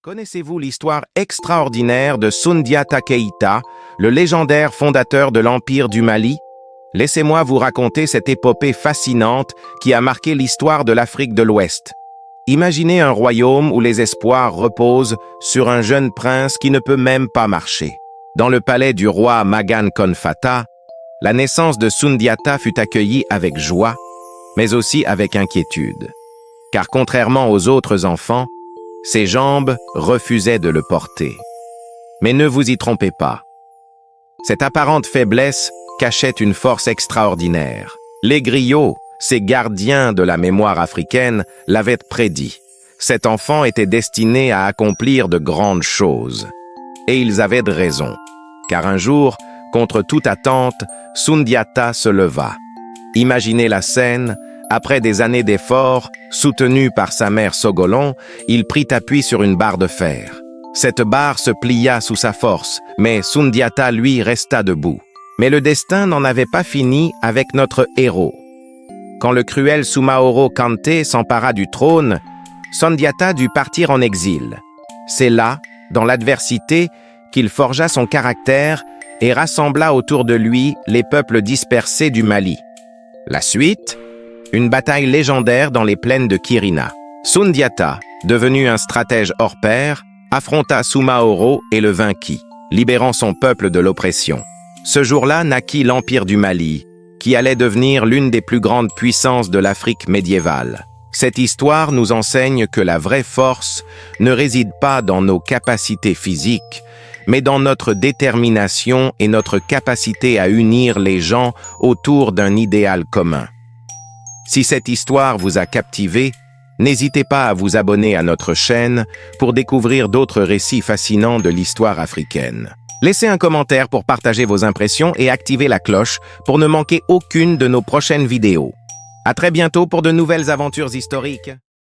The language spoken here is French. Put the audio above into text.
Connaissez-vous l'histoire extraordinaire de Soundiata Keïta, le légendaire fondateur de l'Empire du Mali? Laissez-moi vous raconter cette épopée fascinante qui a marqué l'histoire de l'Afrique de l'Ouest. Imaginez un royaume où les espoirs reposent sur un jeune prince qui ne peut même pas marcher. Dans le palais du roi Magan Konfata, la naissance de Soundiata fut accueillie avec joie, mais aussi avec inquiétude. Car contrairement aux autres enfants, ses jambes refusaient de le porter. Mais ne vous y trompez pas. Cette apparente faiblesse cachait une force extraordinaire. Les griots, ces gardiens de la mémoire africaine, l'avaient prédit. Cet enfant était destiné à accomplir de grandes choses. Et ils avaient de raison. Car un jour, contre toute attente, Soundiata se leva. Imaginez la scène. Après des années d'efforts, soutenu par sa mère Sogolon, il prit appui sur une barre de fer. Cette barre se plia sous sa force, mais Soundiata, lui, resta debout. Mais le destin n'en avait pas fini avec notre héros. Quand le cruel Soumaoro Kanté s'empara du trône, Soundiata dut partir en exil. C'est là, dans l'adversité, qu'il forgea son caractère et rassembla autour de lui les peuples dispersés du Mali. La suite? Une bataille légendaire dans les plaines de Kirina. Soundiata, devenu un stratège hors pair, affronta Soumaoro et le vainquit, libérant son peuple de l'oppression. Ce jour-là naquit l'Empire du Mali, qui allait devenir l'une des plus grandes puissances de l'Afrique médiévale. Cette histoire nous enseigne que la vraie force ne réside pas dans nos capacités physiques, mais dans notre détermination et notre capacité à unir les gens autour d'un idéal commun. Si cette histoire vous a captivé, n'hésitez pas à vous abonner à notre chaîne pour découvrir d'autres récits fascinants de l'histoire africaine. Laissez un commentaire pour partager vos impressions et activez la cloche pour ne manquer aucune de nos prochaines vidéos. À très bientôt pour de nouvelles aventures historiques.